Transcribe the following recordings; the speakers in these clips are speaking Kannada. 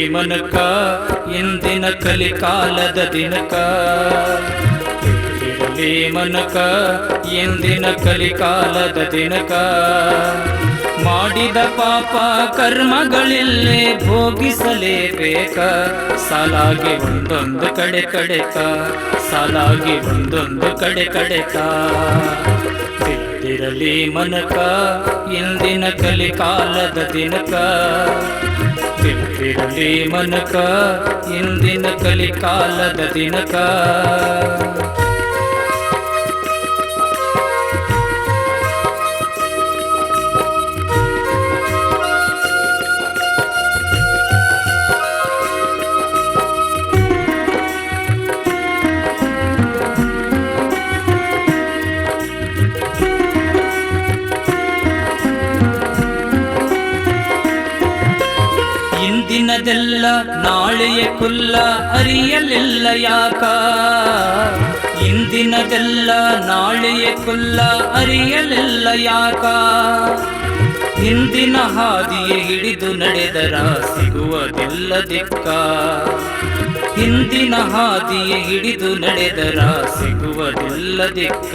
ಮನಕ ಇಂದಿನ ಕಲಿಕಾಲದ ದಿನಕ ತಿಳಿದಿರಲಿ ಮನಕ ಇಂದಿನ ಕಲಿಕಾಲದ ದಿನಕ ಮಾಡಿದ ಪಾಪ ಕರ್ಮಗಳಿಲ್ಲೇ ಭೋಗಿಸಲೇಬೇಕ ಸಾಲಾಗಿ ಒಂದೊಂದು ಕಡೆ ಕಡೆಕ ಸಾಲಾಗಿ ಒಂದೊಂದು ಕಡೆ ಕಡೆಕ ತಿಳಿದಿರಲಿ ಮನಕ ಇಂದಿನ ಕಲಿಕಾಲದ ದಿನಕ ತಿಳಿದಿರಲಿ ಮನಕ ಇಂದಿನ ಕಲಿಕಾಲದ ದಿನಕ ಇಂದಿನದೆಲ್ಲ ನಾಳೆಯ ಕುಲ್ಲ ಅರಿಯಲಿಲ್ಲ ಯಾಕ ಇಂದಿನದೆಲ್ಲ ನಾಳೆಯ ಕುಲ್ಲ ಅರಿಯಲಿಲ್ಲ ಯಾಕ ಹಿಂದಿನ ಹಾದಿಯ ಹಿಡಿದು ನಡೆದರ ಸಿಗುವುದಿಲ್ಲ ದಿಕ್ಕ ಹಿಂದಿನ ಹಾದಿಯ ಹಿಡಿದು ನಡೆದರ ಸಿಗುವುದಿಲ್ಲ ದಿಕ್ಕ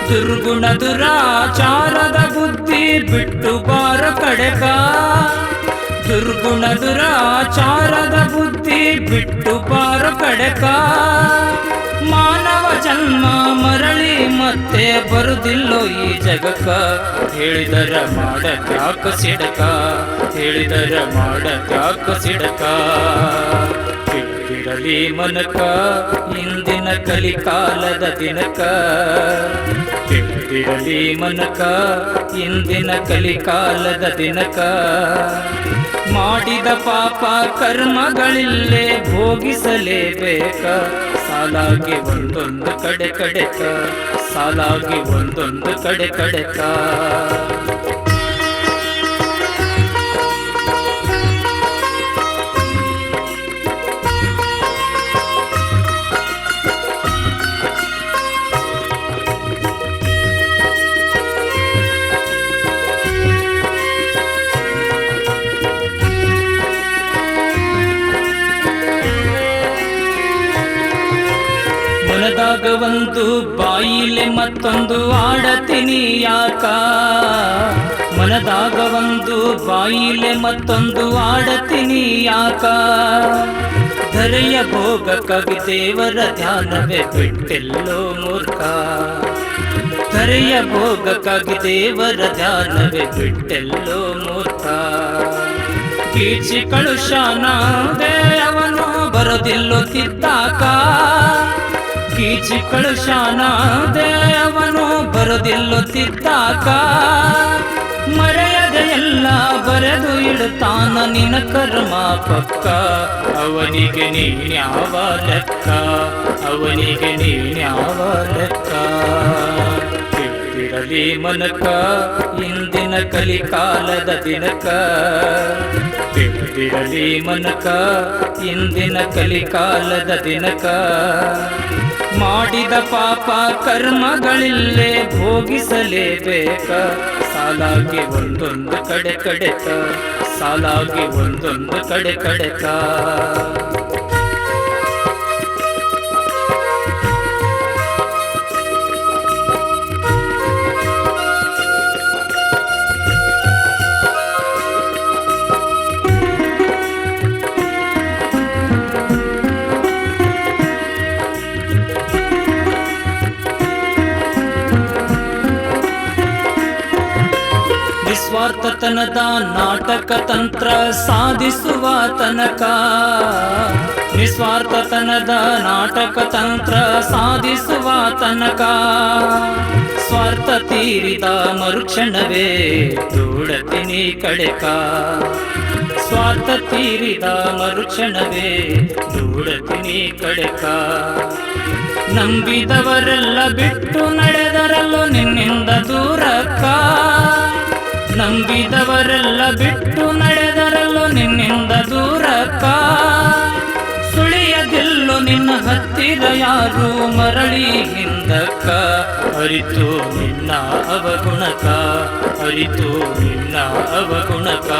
ದುರ್ಗುಣ ದುರಾಚಾರದ ಬುದ್ಧಿ ಬಿಟ್ಟು ಬಾರ ಕಡೆಕ ದುರ್ಗುಣ ದುರಾಚಾರದ ಬುದ್ಧಿ ಬಿಟ್ಟು ಬಾರ ಕಡೆಕ ಮಾನವ ಜನ್ಮ ಮರಳಿ ಮತ್ತೆ ಬರುದಿಲ್ಲೋ ಈ ಜಗಕ್ಕ ಹೇಳಿದರ ಮಾಡತ್ಯಾಕ ಸಿಡಕ ಹೇಳಿದರ ಮಾಡತ್ಯಾಕ ಸಿಡಕ ತಿಳಿದಿರಲಿ ಮನಕ ಇಂದಿನ ಕಲಿಕಾಲದ ದಿನಕ ತಿಳಿದಿರಲಿ ಮನಕ ಇಂದಿನ ಕಲಿಕಾಲದ ದಿನಕ ಮಾಡಿದ ಪಾಪ ಕರ್ಮಗಳಿಲ್ಲೇ ಭೋಗಿಸಲೇಬೇಕ ಸಾಲಾಗಿ ಒಂದೊಂದು ಕಡೆ ಕಡೆಕ ಸಾಲಾಗಿ ಒಂದೊಂದು ಕಡೆ ಕಡೆಕ ಮನದಾಗ ಒಂದು ಬಾಯಿಲೆ ಮತ್ತೊಂದು ಆಡತೀನಿ ಯಾಕ ಮನದಾಗ ಒಂದು ಬಾಯಿಲೆ ಮತ್ತೊಂದು ಆಡತೀನಿ ಯಾಕ ಧರೆಯ ಭೋಗಕ್ಕಾಗಿ ದೇವರ ಧ್ಯಾನವೇ ಬಿಟ್ಟೆಲ್ಲೋ ಮೂರ್ಖ ಧರೆಯ ಭೋಗಕ್ಕಾಗಿ ದೇವರ ಧ್ಯಾನವೇ ಬಿಟ್ಟೆಲ್ಲೋ ಮೂರ್ಖ ಕೀಚಿ ಕಳುಷಾನ ದೇವನು ಬರೋದಿಲ್ಲೋ ತಿತ್ತಾಕ ಕೀಚಿ ಕಳುಷಾನ ದೇವನು ಬರೋದಿಲ್ಲೋ ತಿತ್ತಾಕ ಮರೆಯದೆ ಎಲ್ಲ ಬರೆದು ಇಡುತ್ತಾನ ನಿನ್ನ ಕರ್ಮ ಪಕ್ಕ ಅವನಿಗೆ ನೀನ್ಯಾವ ಲೆಕ್ಕ ಅವನಿಗೆ ನೀನ್ಯಾವ ಲೆಕ್ಕ ತಿಳಿದಿರಲಿ ಮನಕ ಇಂದಿನ ಕಲಿಕಾಲದ ದಿನಕ ತಿಳಿದಿರಲಿ ಮನಕ ಇಂದಿನ ಕಲಿಕಾಲದ ದಿನಕ ಮಾಡಿದ ಪಾಪ ಕರ್ಮಗಳಿಲ್ಲೇ ಭೋಗಿಸಲೇಬೇಕ ಸಾಲಾಗಿ ಒಂದೊಂದು ಕಡೆ ಕಡೆಕ ಸಾಲಾಗಿ ಒಂದೊಂದು ಕಡೆ ಕಡೆಕ ನಿಸ್ವಾರ್ಥತನದ ನಾಟಕ ತಂತ್ರ ಸಾಧಿಸುವ ತನಕ ನಿಸ್ವಾರ್ಥತನದ ನಾಟಕ ತಂತ್ರ ಸಾಧಿಸುವ ತನಕ ಸ್ವಾರ್ಥ ತೀರಿದ ಮರುಕ್ಷಣವೇ ದೂಡತೀನಿ ಕಡೆಕ ಸ್ವಾರ್ಥ ತೀರಿದ ಮರುಕ್ಷಣವೇ ದೂಡತೀನಿ ಕಡೆಕ ನಂಬಿದವರೆಲ್ಲ ಬಿಟ್ಟು ನಡೆದರಲ್ಲೋ ನಿನ್ನಿಂದ ದೂರಕ್ಕ ನಂಬಿದವರೆಲ್ಲ ಬಿಟ್ಟು ನಡೆದರಲ್ಲೋ ನಿನ್ನಿಂದ ದೂರಕ್ಕ ಸುಳಿಯದಿಲ್ಲೋ ನಿನ್ನ ಹತ್ತಿರ ಯಾರು ಮರಳಿ ಹಿಂದಕ್ಕ ಅರಿತು ನಿನ್ನ ಅವಗುಣಕ ಅರಿತು ನಿನ್ನ ಅವಗುಣಕ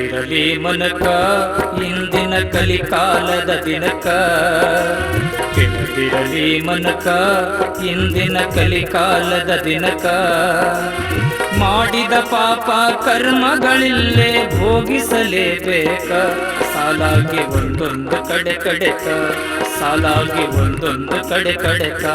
ತಿಳಿದಿರಲಿ ಮನಕ ಇಂದಿನ ಕಲಿಕಾಲದ ದಿನಕ. ತಿಳಿದಿರಲಿ ಮನಕ ಇಂದಿನ ಕಲಿಕಾಲದ ದಿನಕ. ಮಾಡಿದ ಪಾಪ ಕರ್ಮಗಳಿಲ್ಲೇ ಭೋಗಿಸಲೇಬೇಕ. ಸಾಲಾಗಿ ಒಂದೊಂದು ಕಡೆ ಕಡೆಕ, ಸಾಲಾಗಿ ಒಂದೊಂದು ಕಡೆ ಕಡೆಕ.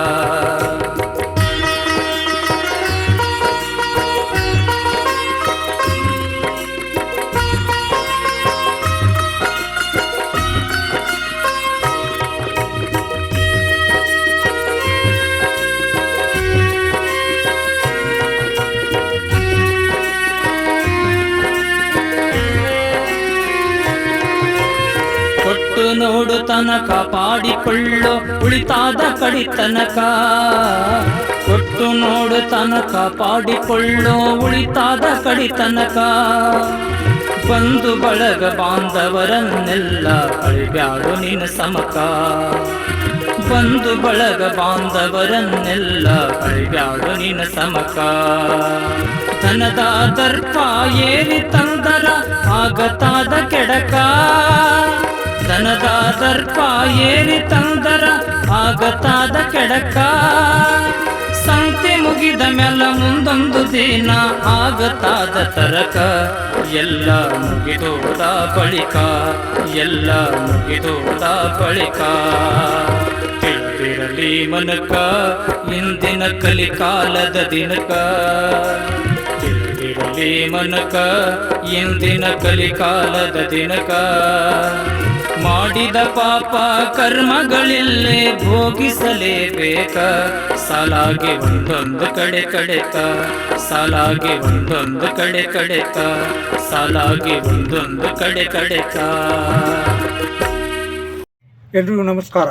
ಕೊಟ್ಟು ನೋಡು ತನಕ ಪಾಡಿಕೊಳ್ಳೋ ಉಳಿತಾದ ಕಡಿತನಕ. ಕೊಟ್ಟು ನೋಡು ತನಕ ಪಾಡಿಕೊಳ್ಳೋ ಉಳಿತಾದ ಕಡಿತನಕ. ಬಂಧು ಬಳಗ ಬಾಂಧವರನ್ನೆಲ್ಲ ಅಳಿಬ್ಯಾಡು ನಿನ್ನ ಸಮಕ. ಬಂಧು ಬಳಗ ಬಾಂಧವರನ್ನೆಲ್ಲ ಅಳಿಬ್ಯಾಡು ನಿನ್ನ ಸಮಕ. ಧನದ ದರ್ಪ ಏರಿ ತಂದರ ಆಗತಾದ ಕೆಡಕ. ಧನದ ದರ್ಪ ಏರಿ ತಂದರ ಆಗತಾದ ಕೆಡಕ. ಸಂತೆ ಮುಗಿದ ಮೆಲ್ಲ ಮುಂದೊಂದು ದಿನ ಆಗತಾದ ತರಕ. ಎಲ್ಲ ಮುಗಿದೋದ ಬಳಿಕ, ಎಲ್ಲ ಮುಗಿದೋದ ಬಳಿಕ. ತಿಳಿದಿರಲಿ ಮನಕ ಇಂದಿನ ಕಲಿಕಾಲದ ದಿನಕ. ತಿಳಿದಿರಲಿ ಮನಕ ಇಂದಿನ ಕಲಿಕಾಲದ ದಿನಕ. ಮಾಡಿದ ಪಾಪ ಕರ್ಮಗಳಿಲ್ಲೇ ಭೋಗಿಸಲೇಬೇಕ. ಸಾಲಾಗಿ ಒಂದೊಂದು ಕಡೆ ಕಡೆಕ, ಸಾಲಾಗಿ ಒಂದೊಂದು ಕಡೆ ಕಡೆಕ, ಸಾಲಾಗಿ ಒಂದೊಂದು ಕಡೆ ಕಡೆಕ. ಎಲ್ರಿಗೂ ನಮಸ್ಕಾರ.